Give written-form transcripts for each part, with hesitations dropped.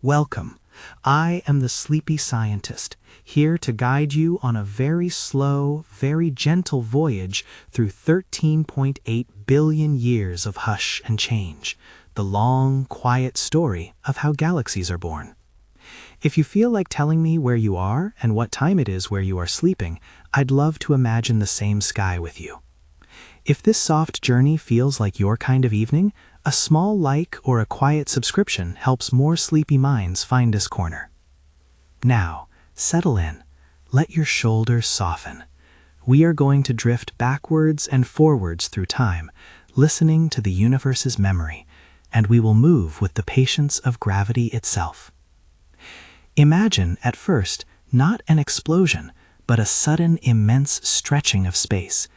Welcome. I am the sleepy scientist, here to guide you on a very slow, very gentle voyage through 13.8 billion years of hush and change, the long, quiet story of how galaxies are born. If you feel like telling me where you are and what time it is where you are sleeping, I'd love to imagine the same sky with you. If this soft journey feels like your kind of evening, a small like or a quiet subscription helps more sleepy minds find this corner. Now, settle in. Let your shoulders soften. We are going to drift backwards and forwards through time, listening to the universe's memory, and we will move with the patience of gravity itself. Imagine, at first, not an explosion, but a sudden immense stretching of space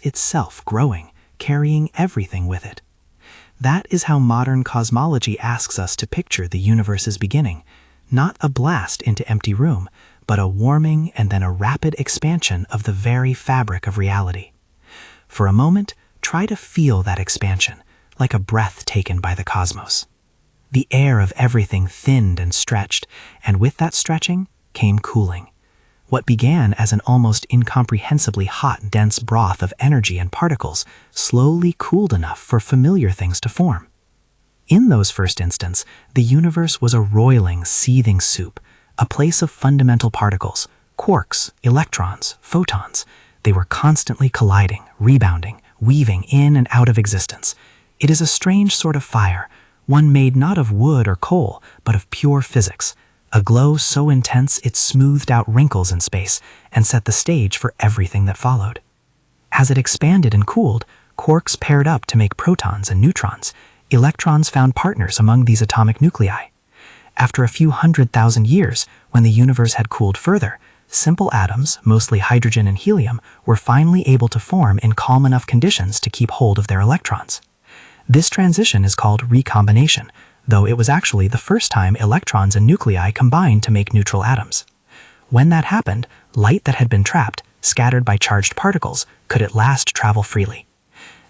itself growing, carrying everything with it. That is how modern cosmology asks us to picture the universe's beginning, not a blast into empty room, but a warming and then a rapid expansion of the very fabric of reality. For a moment, try to feel that expansion, like a breath taken by the cosmos. The air of everything thinned and stretched, and with that stretching came cooling. What began as an almost incomprehensibly hot, dense broth of energy and particles slowly cooled enough for familiar things to form. In those first instants, the universe was a roiling, seething soup, a place of fundamental particles, quarks, electrons, photons. They were constantly colliding, rebounding, weaving in and out of existence. It is a strange sort of fire, one made not of wood or coal, but of pure physics, a glow so intense it smoothed out wrinkles in space and set the stage for everything that followed. As it expanded and cooled, quarks paired up to make protons and neutrons. Electrons found partners among these atomic nuclei. After a few 100,000 years, when the universe had cooled further, simple atoms, mostly hydrogen and helium, were finally able to form in calm enough conditions to keep hold of their electrons. This transition is called recombination, though it was actually the first time electrons and nuclei combined to make neutral atoms. When that happened, light that had been trapped, scattered by charged particles, could at last travel freely.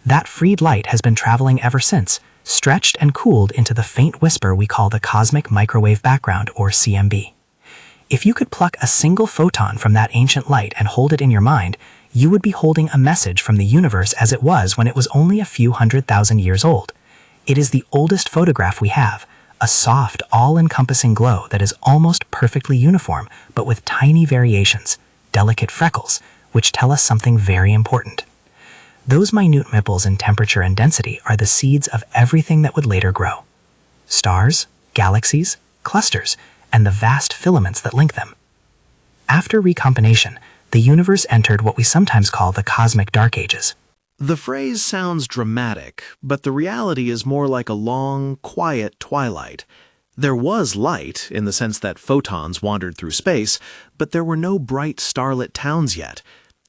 That freed light has been traveling ever since, stretched and cooled into the faint whisper we call the cosmic microwave background, or CMB. If you could pluck a single photon from that ancient light and hold it in your mind, you would be holding a message from the universe as it was when it was only a few 100,000 years old. It is the oldest photograph we have, a soft, all-encompassing glow that is almost perfectly uniform, but with tiny variations, delicate freckles, which tell us something very important. Those minute ripples in temperature and density are the seeds of everything that would later grow. Stars, galaxies, clusters, and the vast filaments that link them. After recombination, the universe entered what we sometimes call the cosmic dark ages. The phrase sounds dramatic, but the reality is more like a long, quiet twilight. There was light, in the sense that photons wandered through space, but there were no bright starlit towns yet.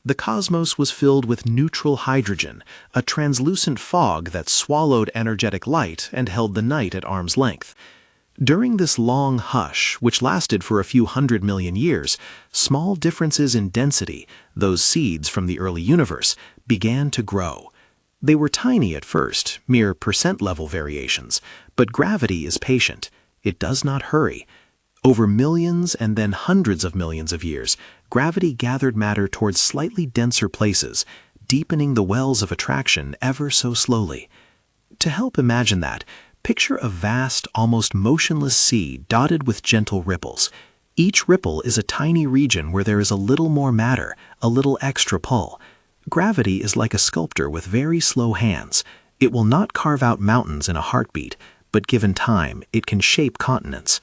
The cosmos was filled with neutral hydrogen, a translucent fog that swallowed energetic light and held the night at arm's length. During this long hush, which lasted for a few 100 million years, small differences in density, those seeds from the early universe, began to grow. They were tiny at first, mere percent-level variations, but gravity is patient. It does not hurry. Over millions and then hundreds of millions of years, gravity gathered matter towards slightly denser places, deepening the wells of attraction ever so slowly. To help imagine that, picture a vast, almost motionless sea dotted with gentle ripples. Each ripple is a tiny region where there is a little more matter, a little extra pull. Gravity is like a sculptor with very slow hands. It will not carve out mountains in a heartbeat, but given time, it can shape continents.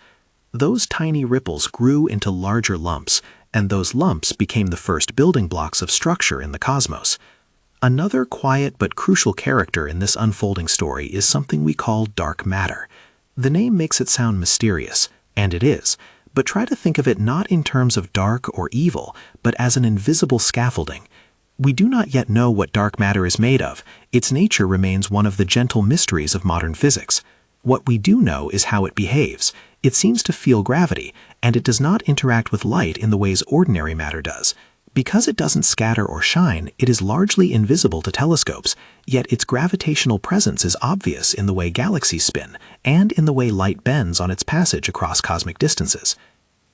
Those tiny ripples grew into larger lumps, and those lumps became the first building blocks of structure in the cosmos. Another quiet but crucial character in this unfolding story is something we call dark matter. The name makes it sound mysterious, and it is, but try to think of it not in terms of dark or evil, but as an invisible scaffolding. We do not yet know what dark matter is made of. Its nature remains one of the gentle mysteries of modern physics. What we do know is how it behaves. It seems to feel gravity, and it does not interact with light in the ways ordinary matter does. Because it doesn't scatter or shine, it is largely invisible to telescopes, yet its gravitational presence is obvious in the way galaxies spin and in the way light bends on its passage across cosmic distances.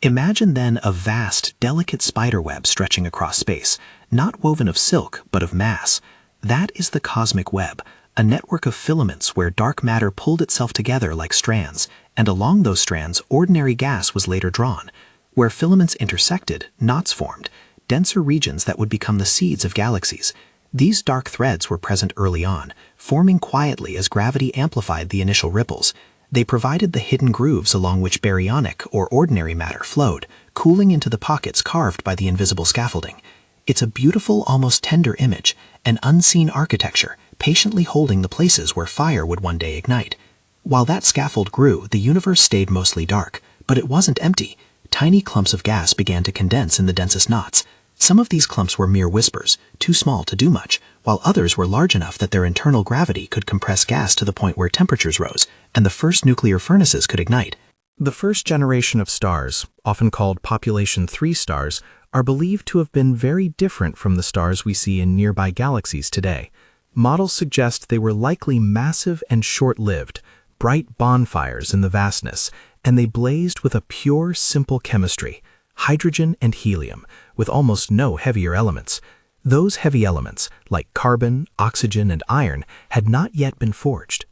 Imagine then a vast, delicate spiderweb stretching across space, not woven of silk, but of mass. That is the cosmic web, a network of filaments where dark matter pulled itself together like strands, and along those strands ordinary gas was later drawn. Where filaments intersected, knots formed, denser regions that would become the seeds of galaxies. These dark threads were present early on, forming quietly as gravity amplified the initial ripples. They provided the hidden grooves along which baryonic or ordinary matter flowed, cooling into the pockets carved by the invisible scaffolding. It's a beautiful, almost tender image, an unseen architecture, patiently holding the places where fire would one day ignite. While that scaffold grew, the universe stayed mostly dark, but it wasn't empty. Tiny clumps of gas began to condense in the densest knots. Some of these clumps were mere whispers, too small to do much, while others were large enough that their internal gravity could compress gas to the point where temperatures rose, and the first nuclear furnaces could ignite. The first generation of stars, often called population 3 stars, are believed to have been very different from the stars we see in nearby galaxies today. Models suggest they were likely massive and short-lived, bright bonfires in the vastness, and they blazed with a pure, simple chemistry, hydrogen and helium, with almost no heavier elements. Those heavy elements, like carbon, oxygen, and iron, had not yet been forged.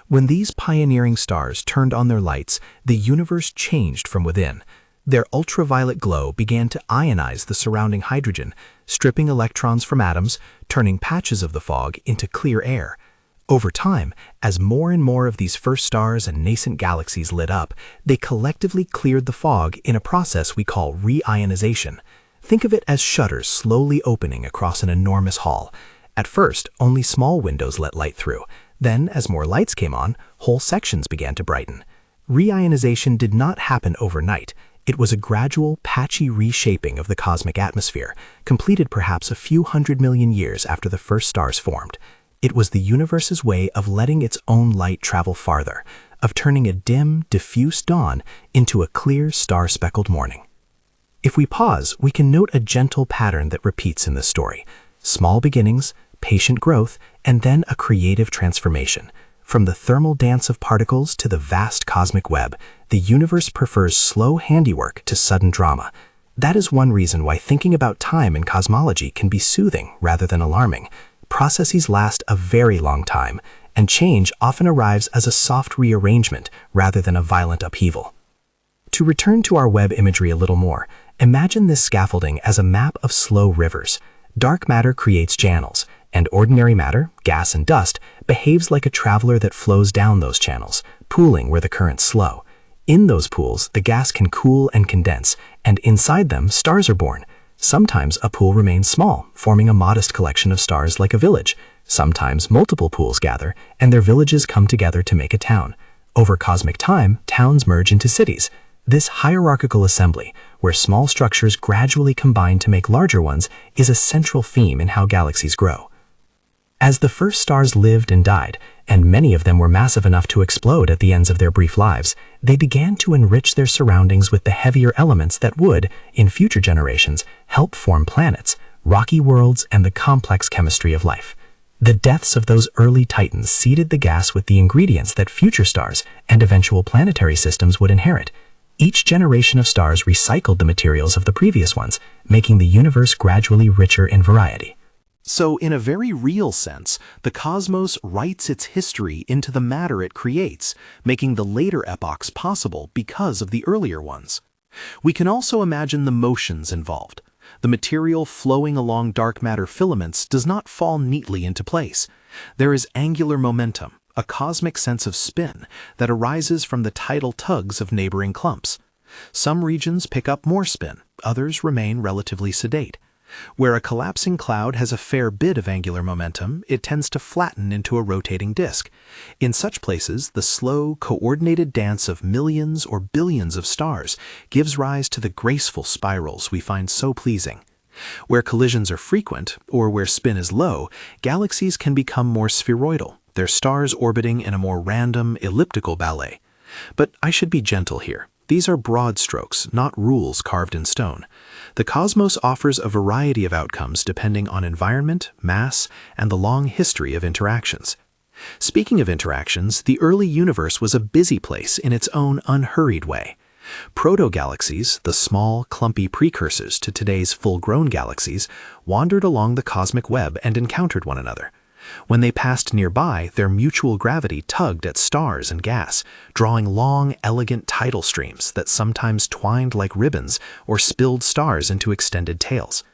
When these pioneering stars turned on their lights, the universe changed from within. Their ultraviolet glow began to ionize the surrounding hydrogen, stripping electrons from atoms, turning patches of the fog into clear air. Over time, as more and more of these first stars and nascent galaxies lit up, they collectively cleared the fog in a process we call reionization. Think of it as shutters slowly opening across an enormous hall. At first, only small windows let light through. Then, as more lights came on, whole sections began to brighten. Reionization did not happen overnight. It was a gradual, patchy reshaping of the cosmic atmosphere, completed perhaps a few 100 million years after the first stars formed. It was the universe's way of letting its own light travel farther, of turning a dim, diffuse dawn into a clear, star-speckled morning. If we pause, we can note a gentle pattern that repeats in this story. Small beginnings, patient growth, and then a creative transformation. From the thermal dance of particles to the vast cosmic web, the universe prefers slow handiwork to sudden drama. That is one reason why thinking about time in cosmology can be soothing rather than alarming. Processes last a very long time, and change often arrives as a soft rearrangement rather than a violent upheaval. To return to our web imagery a little more, imagine this scaffolding as a map of slow rivers. Dark matter creates channels, and ordinary matter, gas and dust, behaves like a traveler that flows down those channels, pooling where the currents slow. In those pools, the gas can cool and condense, and inside them, stars are born. Sometimes a pool remains small, forming a modest collection of stars like a village. Sometimes multiple pools gather, and their villages come together to make a town. Over cosmic time, towns merge into cities. This hierarchical assembly, where small structures gradually combine to make larger ones, is a central theme in how galaxies grow. As the first stars lived and died, and many of them were massive enough to explode at the ends of their brief lives, they began to enrich their surroundings with the heavier elements that would, in future generations, help form planets, rocky worlds, and the complex chemistry of life. The deaths of those early titans seeded the gas with the ingredients that future stars and eventual planetary systems would inherit. Each generation of stars recycled the materials of the previous ones, making the universe gradually richer in variety. So, in a very real sense, the cosmos writes its history into the matter it creates, making the later epochs possible because of the earlier ones. We can also imagine the motions involved. The material flowing along dark matter filaments does not fall neatly into place. There is angular momentum, a cosmic sense of spin that arises from the tidal tugs of neighboring clumps. Some regions pick up more spin, others remain relatively sedate. Where a collapsing cloud has a fair bit of angular momentum, it tends to flatten into a rotating disk. In such places, the slow, coordinated dance of millions or billions of stars gives rise to the graceful spirals we find so pleasing. Where collisions are frequent, or where spin is low, galaxies can become more spheroidal, their stars orbiting in a more random, elliptical ballet. But I should be gentle here. These are broad strokes, not rules carved in stone. The cosmos offers a variety of outcomes depending on environment, mass, and the long history of interactions. Speaking of interactions, the early universe was a busy place in its own unhurried way. Proto-galaxies, the small, clumpy precursors to today's full-grown galaxies, wandered along the cosmic web and encountered one another. When they passed nearby, their mutual gravity tugged at stars and gas, drawing long, elegant tidal streams that sometimes twined like ribbons or spilled stars into extended tails.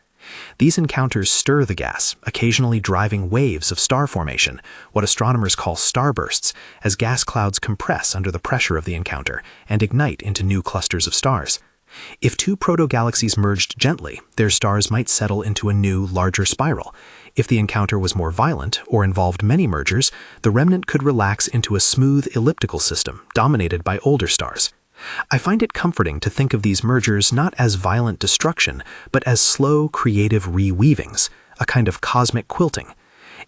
These encounters stir the gas, occasionally driving waves of star formation, what astronomers call starbursts, as gas clouds compress under the pressure of the encounter and ignite into new clusters of stars. If two proto-galaxies merged gently, their stars might settle into a new, larger spiral. If the encounter was more violent or involved many mergers, the remnant could relax into a smooth elliptical system dominated by older stars. I find it comforting to think of these mergers not as violent destruction, but as slow, creative reweavings, a kind of cosmic quilting.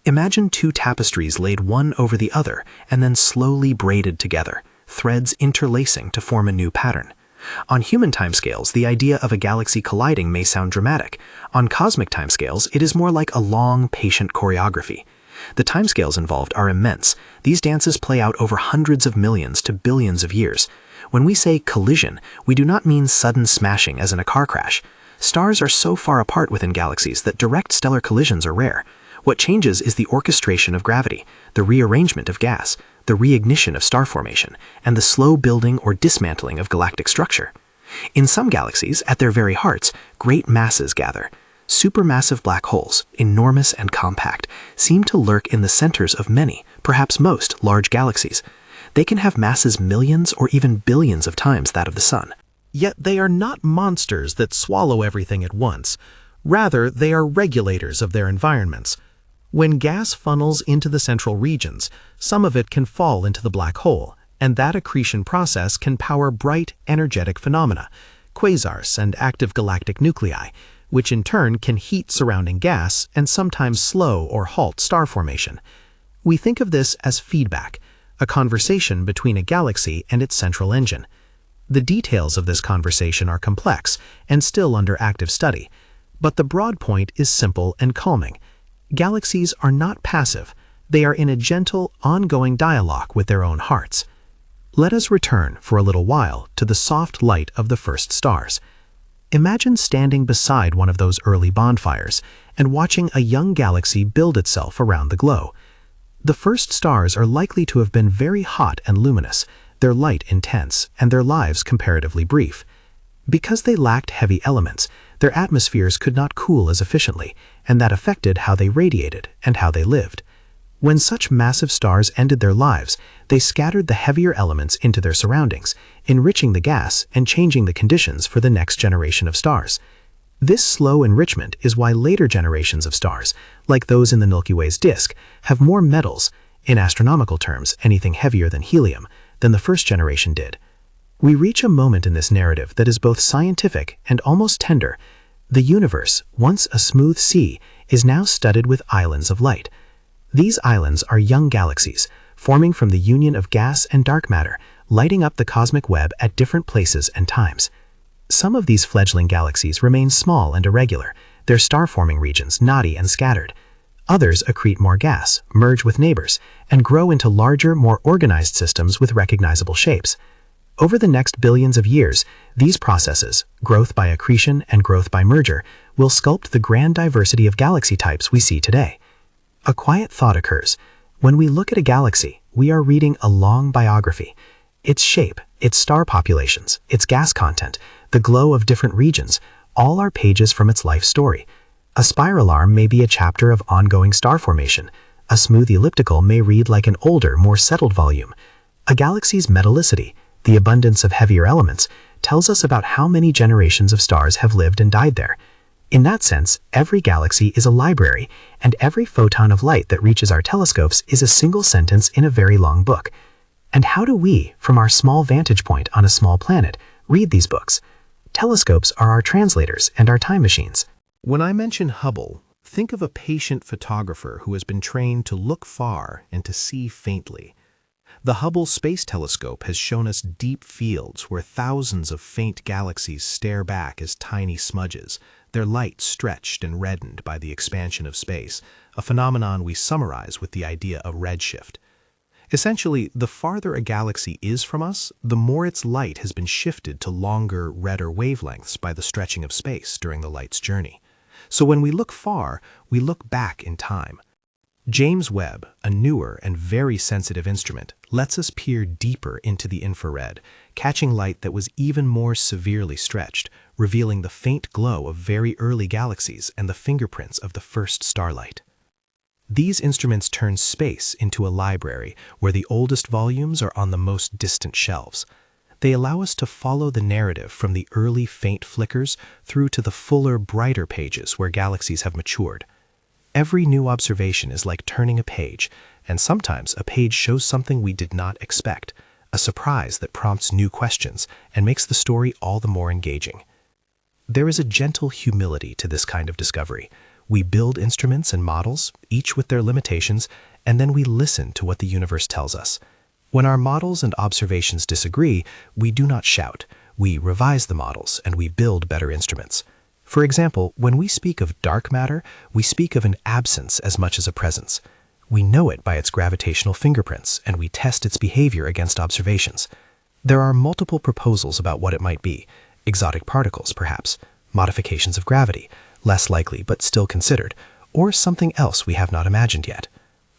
Imagine two tapestries laid one over the other and then slowly braided together, threads interlacing to form a new pattern. On human timescales, the idea of a galaxy colliding may sound dramatic. On cosmic timescales, it is more like a long, patient choreography. The timescales involved are immense. These dances play out over hundreds of millions to billions of years. When we say collision, we do not mean sudden smashing as in a car crash. Stars are so far apart within galaxies that direct stellar collisions are rare. What changes is the orchestration of gravity, the rearrangement of gas, the reignition of star formation, and the slow building or dismantling of galactic structure. In some galaxies, at their very hearts, great masses gather. Supermassive black holes, enormous and compact, seem to lurk in the centers of many, perhaps most, large galaxies. They can have masses millions or even billions of times that of the Sun. Yet they are not monsters that swallow everything at once. Rather, they are regulators of their environments. When gas funnels into the central regions, some of it can fall into the black hole, and that accretion process can power bright, energetic phenomena, quasars and active galactic nuclei, which in turn can heat surrounding gas and sometimes slow or halt star formation. We think of this as feedback, a conversation between a galaxy and its central engine. The details of this conversation are complex and still under active study, but the broad point is simple and calming. Galaxies are not passive. They are in a gentle, ongoing dialogue with their own hearts. Let us return for a little while to the soft light of the first stars. Imagine standing beside one of those early bonfires and watching a young galaxy build itself around the glow. The first stars are likely to have been very hot and luminous, their light intense, and their lives comparatively brief. Because they lacked heavy elements, their atmospheres could not cool as efficiently, and that affected how they radiated and how they lived. When such massive stars ended their lives, they scattered the heavier elements into their surroundings, enriching the gas and changing the conditions for the next generation of stars. This slow enrichment is why later generations of stars, like those in the Milky Way's disk, have more metals, in astronomical terms anything heavier than helium, than the first generation did. We reach a moment in this narrative that is both scientific and almost tender. The universe, once a smooth sea, is now studded with islands of light. These islands are young galaxies, forming from the union of gas and dark matter, lighting up the cosmic web at different places and times. Some of these fledgling galaxies remain small and irregular, their star-forming regions knotty and scattered. Others accrete more gas, merge with neighbors, and grow into larger, more organized systems with recognizable shapes. Over the next billions of years, these processes, growth by accretion and growth by merger, will sculpt the grand diversity of galaxy types we see today. A quiet thought occurs. When we look at a galaxy, we are reading a long biography. Its shape, its star populations, its gas content, the glow of different regions, all are pages from its life story. A spiral arm may be a chapter of ongoing star formation. A smooth elliptical may read like an older, more settled volume. A galaxy's metallicity, the abundance of heavier elements, tells us about how many generations of stars have lived and died there. In that sense, every galaxy is a library, and every photon of light that reaches our telescopes is a single sentence in a very long book. And how do we, from our small vantage point on a small planet, read these books? Telescopes are our translators and our time machines. When I mention Hubble, think of a patient photographer who has been trained to look far and to see faintly. The Hubble Space Telescope has shown us deep fields where thousands of faint galaxies stare back as tiny smudges, their light stretched and reddened by the expansion of space, a phenomenon we summarize with the idea of redshift. Essentially, the farther a galaxy is from us, the more its light has been shifted to longer, redder wavelengths by the stretching of space during the light's journey. So when we look far, we look back in time. James Webb, a newer and very sensitive instrument, lets us peer deeper into the infrared, catching light that was even more severely stretched, revealing the faint glow of very early galaxies and the fingerprints of the first starlight. These instruments turn space into a library where the oldest volumes are on the most distant shelves. They allow us to follow the narrative from the early faint flickers through to the fuller, brighter pages where galaxies have matured. Every new observation is like turning a page, and sometimes a page shows something we did not expect, a surprise that prompts new questions and makes the story all the more engaging. There is a gentle humility to this kind of discovery. We build instruments and models, each with their limitations, and then we listen to what the universe tells us. When our models and observations disagree, we do not shout. We revise the models and we build better instruments. For example, when we speak of dark matter, we speak of an absence as much as a presence. We know it by its gravitational fingerprints, and we test its behavior against observations. There are multiple proposals about what it might be. Exotic particles, perhaps. Modifications of gravity, less likely but still considered, or something else we have not imagined yet.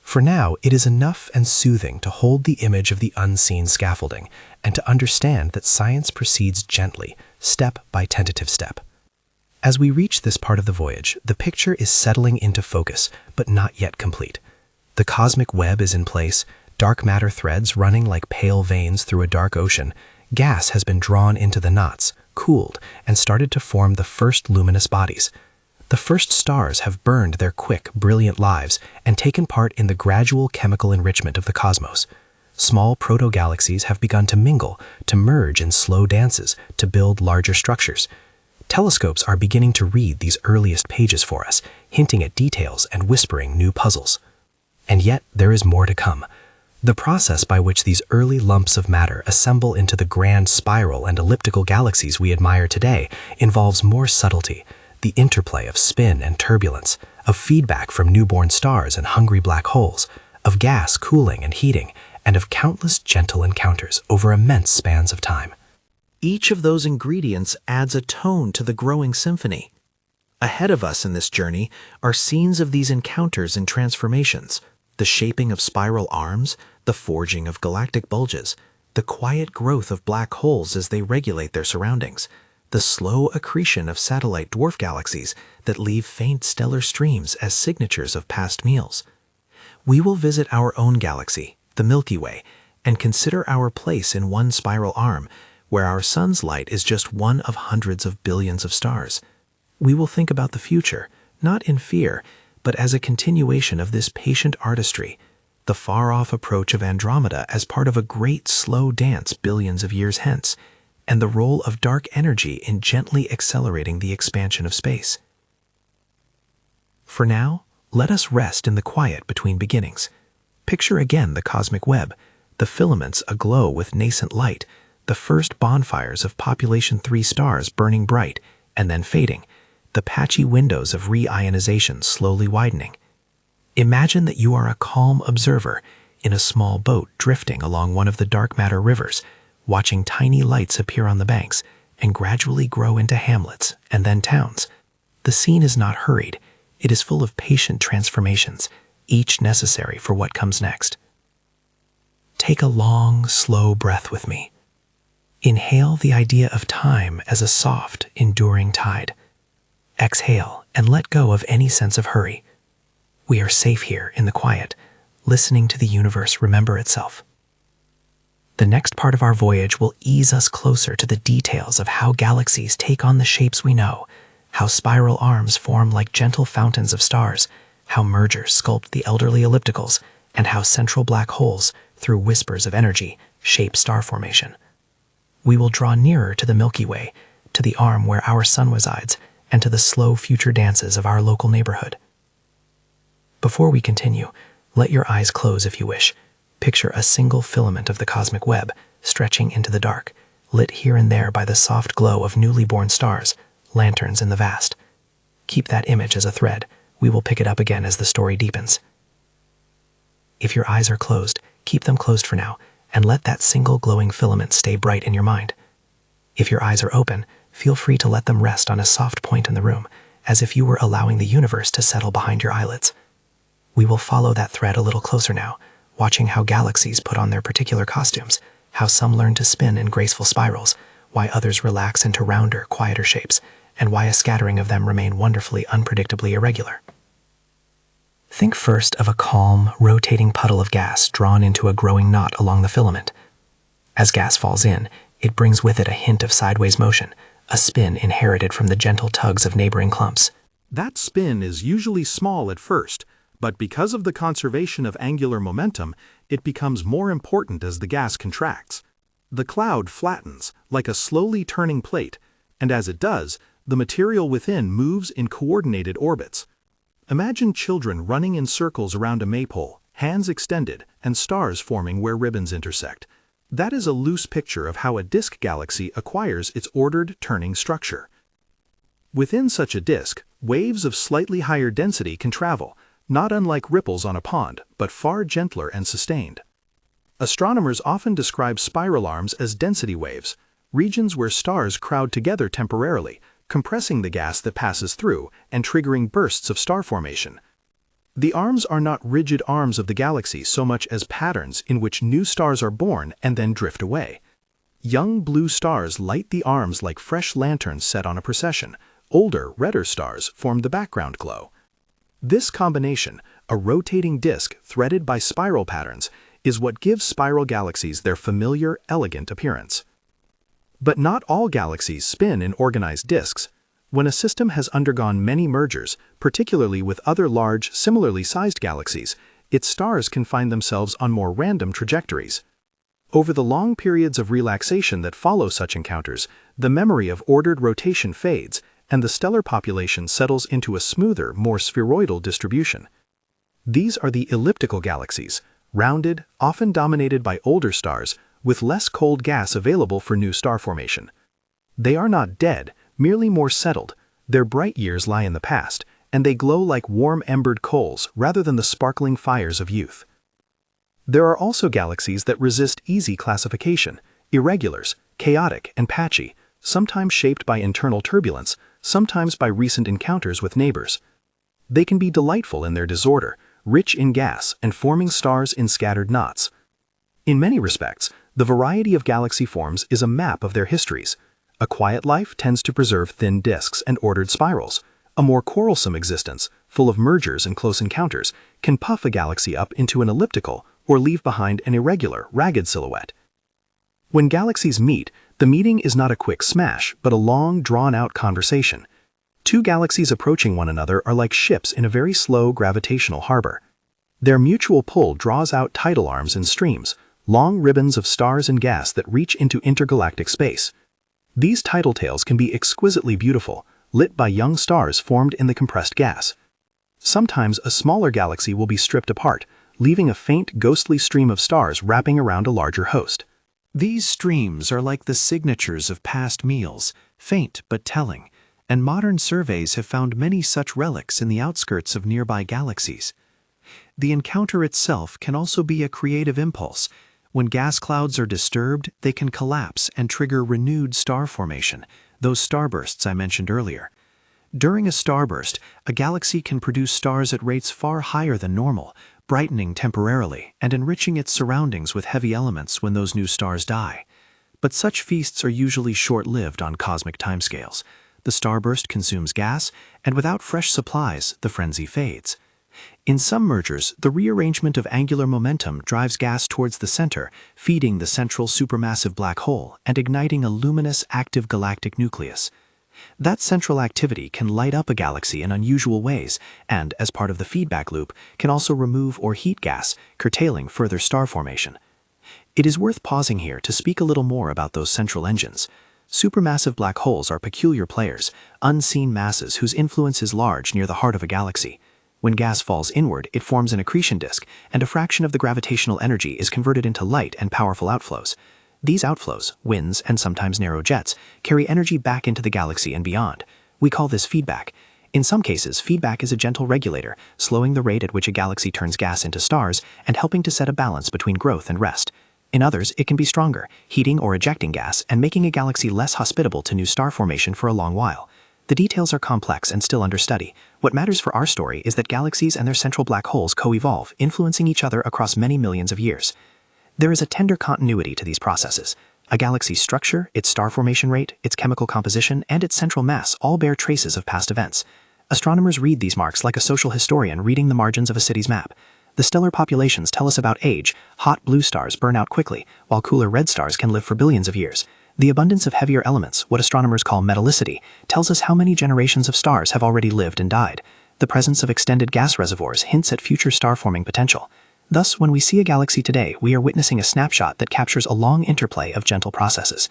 For now, it is enough and soothing to hold the image of the unseen scaffolding, and to understand that science proceeds gently, step by tentative step. As we reach this part of the voyage, the picture is settling into focus, but not yet complete. The cosmic web is in place, dark matter threads running like pale veins through a dark ocean. Gas has been drawn into the knots, cooled, and started to form the first luminous bodies. The first stars have burned their quick, brilliant lives and taken part in the gradual chemical enrichment of the cosmos. Small proto-galaxies have begun to mingle, to merge in slow dances, to build larger structures. Telescopes are beginning to read these earliest pages for us, hinting at details and whispering new puzzles. And yet, there is more to come. The process by which these early lumps of matter assemble into the grand spiral and elliptical galaxies we admire today involves more subtlety, the interplay of spin and turbulence, of feedback from newborn stars and hungry black holes, of gas cooling and heating, and of countless gentle encounters over immense spans of time. Each of those ingredients adds a tone to the growing symphony. Ahead of us in this journey are scenes of these encounters and transformations, the shaping of spiral arms, the forging of galactic bulges, the quiet growth of black holes as they regulate their surroundings, the slow accretion of satellite dwarf galaxies that leave faint stellar streams as signatures of past meals. We will visit our own galaxy, the Milky Way, and consider our place in one spiral arm, where our sun's light is just one of hundreds of billions of stars. We will think about the future, not in fear, but as a continuation of this patient artistry, the far-off approach of Andromeda as part of a great slow dance billions of years hence, and the role of dark energy in gently accelerating the expansion of space. For now, let us rest in the quiet between beginnings. Picture again the cosmic web, the filaments aglow with nascent light, the first bonfires of population 3 stars burning bright and then fading, the patchy windows of reionization slowly widening. Imagine that you are a calm observer in a small boat drifting along one of the dark matter rivers, watching tiny lights appear on the banks and gradually grow into hamlets and then towns. The scene is not hurried. It is full of patient transformations, each necessary for what comes next. Take a long, slow breath with me. Inhale the idea of time as a soft, enduring tide. Exhale and let go of any sense of hurry. We are safe here in the quiet, listening to the universe remember itself. The next part of our voyage will ease us closer to the details of how galaxies take on the shapes we know, how spiral arms form like gentle fountains of stars, how mergers sculpt the elderly ellipticals, and how central black holes, through whispers of energy, shape star formation. We will draw nearer to the Milky Way, to the arm where our sun resides, and to the slow future dances of our local neighborhood. Before we continue, let your eyes close if you wish. Picture a single filament of the cosmic web stretching into the dark, lit here and there by the soft glow of newly born stars, lanterns in the vast. Keep that image as a thread. We will pick it up again as the story deepens. If your eyes are closed, keep them closed for now, and let that single glowing filament stay bright in your mind. If your eyes are open, feel free to let them rest on a soft point in the room, as if you were allowing the universe to settle behind your eyelids. We will follow that thread a little closer now, watching how galaxies put on their particular costumes, how some learn to spin in graceful spirals, why others relax into rounder, quieter shapes, and why a scattering of them remain wonderfully, unpredictably irregular. Think first of a calm, rotating puddle of gas drawn into a growing knot along the filament. As gas falls in, it brings with it a hint of sideways motion, a spin inherited from the gentle tugs of neighboring clumps. That spin is usually small at first, but because of the conservation of angular momentum, it becomes more important as the gas contracts. The cloud flattens, like a slowly turning plate, and as it does, the material within moves in coordinated orbits. Imagine children running in circles around a maypole, hands extended, and stars forming where ribbons intersect. That is a loose picture of how a disk galaxy acquires its ordered turning structure. Within such a disk, waves of slightly higher density can travel, not unlike ripples on a pond, but far gentler and sustained. Astronomers often describe spiral arms as density waves, regions where stars crowd together temporarily, compressing the gas that passes through and triggering bursts of star formation. The arms are not rigid arms of the galaxy so much as patterns in which new stars are born and then drift away. Young blue stars light the arms like fresh lanterns set on a procession. Older, redder stars form the background glow. This combination, a rotating disk threaded by spiral patterns, is what gives spiral galaxies their familiar, elegant appearance. But not all galaxies spin in organized disks. When a system has undergone many mergers, particularly with other large, similarly sized galaxies, its stars can find themselves on more random trajectories. Over the long periods of relaxation that follow such encounters, the memory of ordered rotation fades, and the stellar population settles into a smoother, more spheroidal distribution. These are the elliptical galaxies, rounded, often dominated by older stars, with less cold gas available for new star formation. They are not dead, merely more settled. Their bright years lie in the past, and they glow like warm embered coals rather than the sparkling fires of youth. There are also galaxies that resist easy classification, irregulars, chaotic and patchy, sometimes shaped by internal turbulence, sometimes by recent encounters with neighbors. They can be delightful in their disorder, rich in gas and forming stars in scattered knots. In many respects, the variety of galaxy forms is a map of their histories. A quiet life tends to preserve thin disks and ordered spirals. A more quarrelsome existence, full of mergers and close encounters, can puff a galaxy up into an elliptical or leave behind an irregular, ragged silhouette. When galaxies meet, the meeting is not a quick smash, but a long, drawn-out conversation. Two galaxies approaching one another are like ships in a very slow gravitational harbor. Their mutual pull draws out tidal arms and streams, long ribbons of stars and gas that reach into intergalactic space. These tidal tails can be exquisitely beautiful, lit by young stars formed in the compressed gas. Sometimes a smaller galaxy will be stripped apart, leaving a faint, ghostly stream of stars wrapping around a larger host. These streams are like the signatures of past meals, faint but telling, and modern surveys have found many such relics in the outskirts of nearby galaxies. The encounter itself can also be a creative impulse. When gas clouds are disturbed, they can collapse and trigger renewed star formation, those starbursts I mentioned earlier. During a starburst, a galaxy can produce stars at rates far higher than normal, brightening temporarily and enriching its surroundings with heavy elements when those new stars die. But such feasts are usually short-lived on cosmic timescales. The starburst consumes gas, and without fresh supplies, the frenzy fades. In some mergers, the rearrangement of angular momentum drives gas towards the center, feeding the central supermassive black hole and igniting a luminous, active galactic nucleus. That central activity can light up a galaxy in unusual ways and, as part of the feedback loop, can also remove or heat gas, curtailing further star formation. It is worth pausing here to speak a little more about those central engines. Supermassive black holes are peculiar players, unseen masses whose influence is large near the heart of a galaxy. When gas falls inward, it forms an accretion disk, and a fraction of the gravitational energy is converted into light and powerful outflows. These outflows, winds and sometimes narrow jets, carry energy back into the galaxy and beyond. We call this feedback. In some cases, feedback is a gentle regulator, slowing the rate at which a galaxy turns gas into stars and helping to set a balance between growth and rest. In others, it can be stronger, heating or ejecting gas and making a galaxy less hospitable to new star formation for a long while. The details are complex and still under study. What matters for our story is that galaxies and their central black holes co-evolve, influencing each other across many millions of years. There is a tender continuity to these processes. A galaxy's structure, its star formation rate, its chemical composition, and its central mass all bear traces of past events. Astronomers read these marks like a social historian reading the margins of a city's map. The stellar populations tell us about age. Hot blue stars burn out quickly, while cooler red stars can live for billions of years. The abundance of heavier elements, what astronomers call metallicity, tells us how many generations of stars have already lived and died. The presence of extended gas reservoirs hints at future star-forming potential. Thus, when we see a galaxy today, we are witnessing a snapshot that captures a long interplay of gentle processes.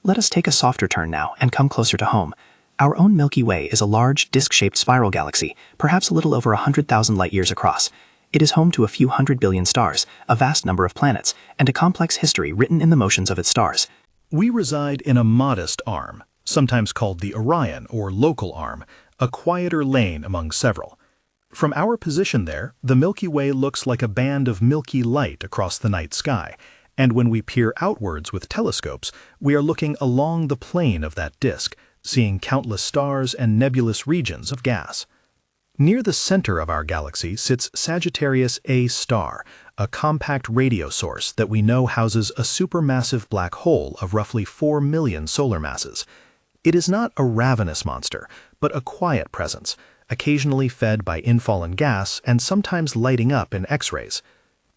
Let us take a softer turn now and come closer to home. Our own Milky Way is a large, disc-shaped spiral galaxy, perhaps a little over 100,000 light-years across. It is home to a few 100 billion stars, a vast number of planets, and a complex history written in the motions of its stars. We reside in a modest arm, sometimes called the Orion or local arm, a quieter lane among several. From our position there, the Milky Way looks like a band of milky light across the night sky, and when we peer outwards with telescopes, we are looking along the plane of that disk, seeing countless stars and nebulous regions of gas. Near the center of our galaxy sits Sagittarius A star, a compact radio source that we know houses a supermassive black hole of roughly 4 million solar masses. It is not a ravenous monster, but a quiet presence, occasionally fed by infallen gas and sometimes lighting up in X-rays.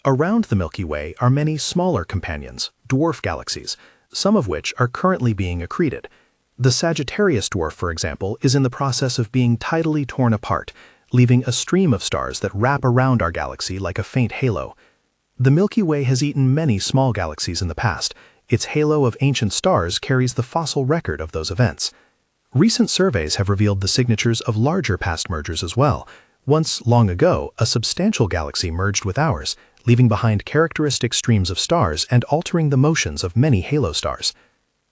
Around the Milky Way are many smaller companions, dwarf galaxies, some of which are currently being accreted. The Sagittarius dwarf, for example, is in the process of being tidally torn apart, leaving a stream of stars that wrap around our galaxy like a faint halo. The Milky Way has eaten many small galaxies in the past. Its halo of ancient stars carries the fossil record of those events. Recent surveys have revealed the signatures of larger past mergers as well. Once, long ago, a substantial galaxy merged with ours, leaving behind characteristic streams of stars and altering the motions of many halo stars.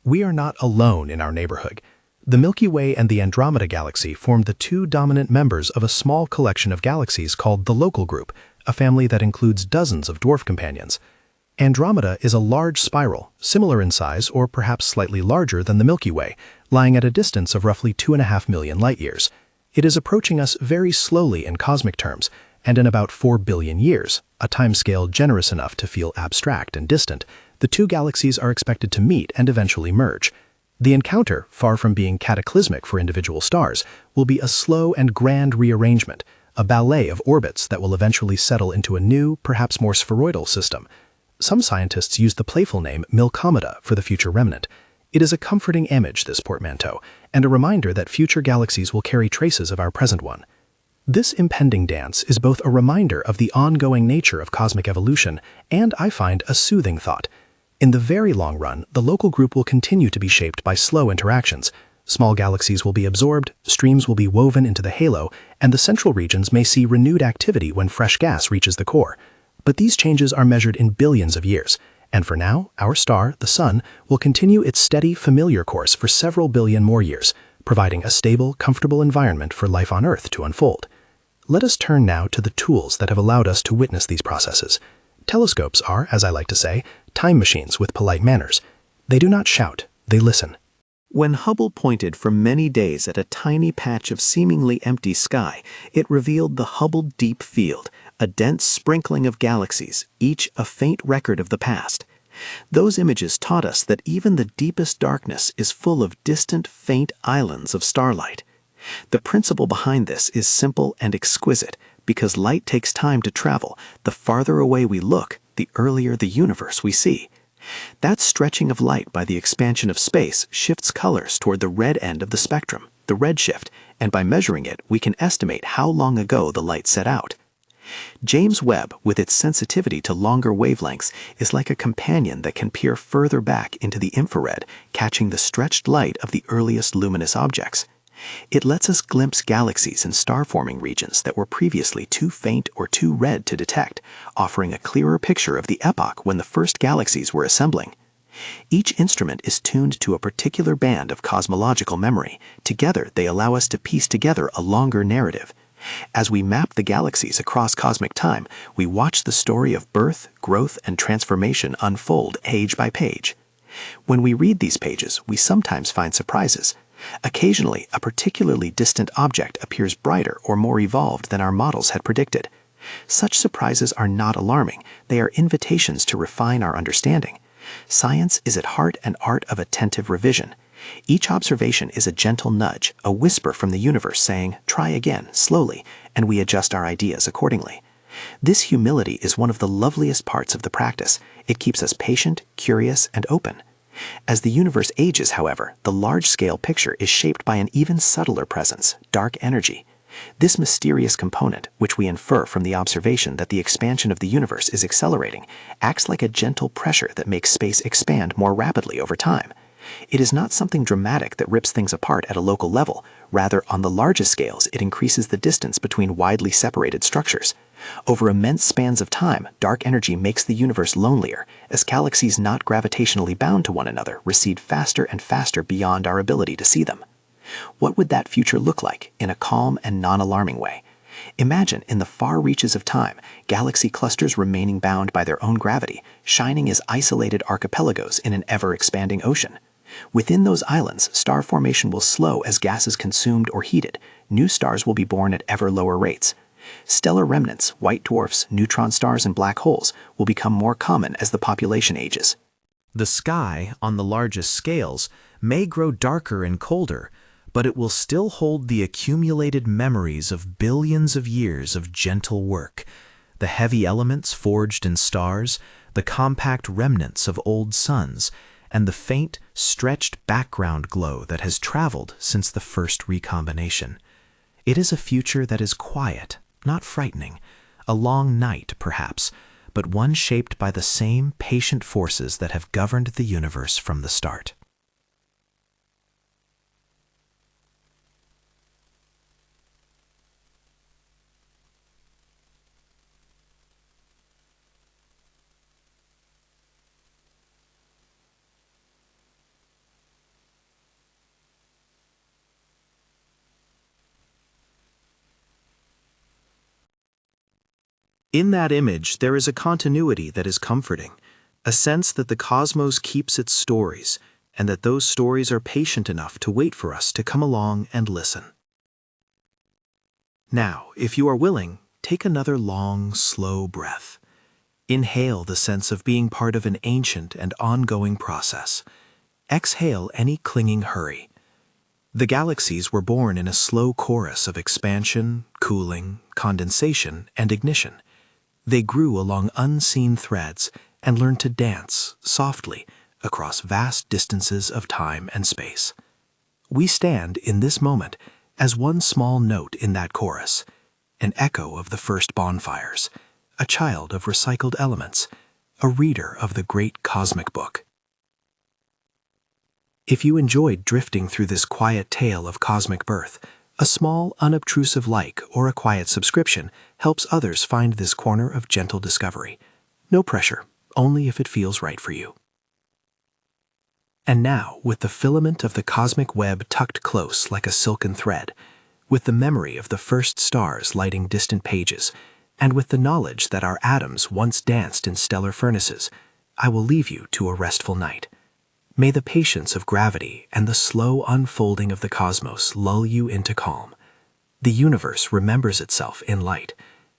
We are not alone in our neighborhood. The Milky Way and the Andromeda Galaxy form the two dominant members of a small collection of galaxies called the Local Group, a family that includes dozens of dwarf companions. Andromeda is a large spiral, similar in size or perhaps slightly larger than the Milky Way, lying at a distance of roughly 2.5 million light-years. It is approaching us very slowly in cosmic terms, and in about 4 billion years, a timescale generous enough to feel abstract and distant, the two galaxies are expected to meet and eventually merge. The encounter, far from being cataclysmic for individual stars, will be a slow and grand rearrangement, a ballet of orbits that will eventually settle into a new, perhaps more spheroidal system. Some scientists use the playful name Milkomeda for the future remnant. It is a comforting image, this portmanteau, and a reminder that future galaxies will carry traces of our present one. This impending dance is both a reminder of the ongoing nature of cosmic evolution and, I find, a soothing thought. In the very long run, the local group will continue to be shaped by slow interactions. Small galaxies will be absorbed, streams will be woven into the halo, and the central regions may see renewed activity when fresh gas reaches the core. But these changes are measured in billions of years, and for now, our star, the Sun, will continue its steady, familiar course for several billion more years, providing a stable, comfortable environment for life on Earth to unfold. Let us turn now to the tools that have allowed us to witness these processes. Telescopes are, as I like to say, time machines with polite manners. They do not shout, they listen. When Hubble pointed for many days at a tiny patch of seemingly empty sky, it revealed the Hubble Deep Field, a dense sprinkling of galaxies, each a faint record of the past. Those images taught us that even the deepest darkness is full of distant, faint islands of starlight. The principle behind this is simple and exquisite. Because light takes time to travel, the farther away we look, the earlier the universe we see. That stretching of light by the expansion of space shifts colors toward the red end of the spectrum, the redshift, and by measuring it, we can estimate how long ago the light set out. James Webb, with its sensitivity to longer wavelengths, is like a companion that can peer further back into the infrared, catching the stretched light of the earliest luminous objects. It lets us glimpse galaxies and star-forming regions that were previously too faint or too red to detect, offering a clearer picture of the epoch when the first galaxies were assembling. Each instrument is tuned to a particular band of cosmological memory. Together, they allow us to piece together a longer narrative. As we map the galaxies across cosmic time, we watch the story of birth, growth, and transformation unfold page by page. When we read these pages, we sometimes find surprises. Occasionally, a particularly distant object appears brighter or more evolved than our models had predicted. Such surprises are not alarming. They are invitations to refine our understanding. Science is at heart an art of attentive revision. Each observation is a gentle nudge, a whisper from the universe saying, "Try again, slowly," and we adjust our ideas accordingly. This humility is one of the loveliest parts of the practice. It keeps us patient, curious, and open. As the universe ages, however, the large-scale picture is shaped by an even subtler presence, dark energy. This mysterious component, which we infer from the observation that the expansion of the universe is accelerating, acts like a gentle pressure that makes space expand more rapidly over time. It is not something dramatic that rips things apart at a local level. Rather, on the largest scales, it increases the distance between widely separated structures. Over immense spans of time, dark energy makes the universe lonelier, as galaxies not gravitationally bound to one another recede faster and faster beyond our ability to see them. What would that future look like in a calm and non-alarming way? Imagine, in the far reaches of time, galaxy clusters remaining bound by their own gravity, shining as isolated archipelagos in an ever-expanding ocean. Within those islands, star formation will slow as gas is consumed or heated. New stars will be born at ever lower rates. Stellar remnants, white dwarfs, neutron stars, and black holes will become more common as the population ages. The sky, on the largest scales, may grow darker and colder, but it will still hold the accumulated memories of billions of years of gentle work, the heavy elements forged in stars, the compact remnants of old suns, and the faint, stretched background glow that has traveled since the first recombination. It is a future that is quiet, not frightening, a long night, perhaps, but one shaped by the same patient forces that have governed the universe from the start. In that image, there is a continuity that is comforting, a sense that the cosmos keeps its stories, and that those stories are patient enough to wait for us to come along and listen. Now, if you are willing, take another long, slow breath. Inhale the sense of being part of an ancient and ongoing process. Exhale any clinging hurry. The galaxies were born in a slow chorus of expansion, cooling, condensation, and ignition. They grew along unseen threads and learned to dance softly across vast distances of time and space. We stand in this moment as one small note in that chorus, an echo of the first bonfires, a child of recycled elements, a reader of the great cosmic book. If you enjoyed drifting through this quiet tale of cosmic birth, a small, unobtrusive like or a quiet subscription helps others find this corner of gentle discovery. No pressure, only if it feels right for you. And now, with the filament of the cosmic web tucked close like a silken thread, with the memory of the first stars lighting distant pages, and with the knowledge that our atoms once danced in stellar furnaces, I will leave you to a restful night. May the patience of gravity and the slow unfolding of the cosmos lull you into calm. The universe remembers itself in light,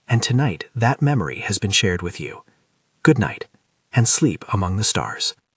and tonight that memory has been shared with you. Good night, and sleep among the stars.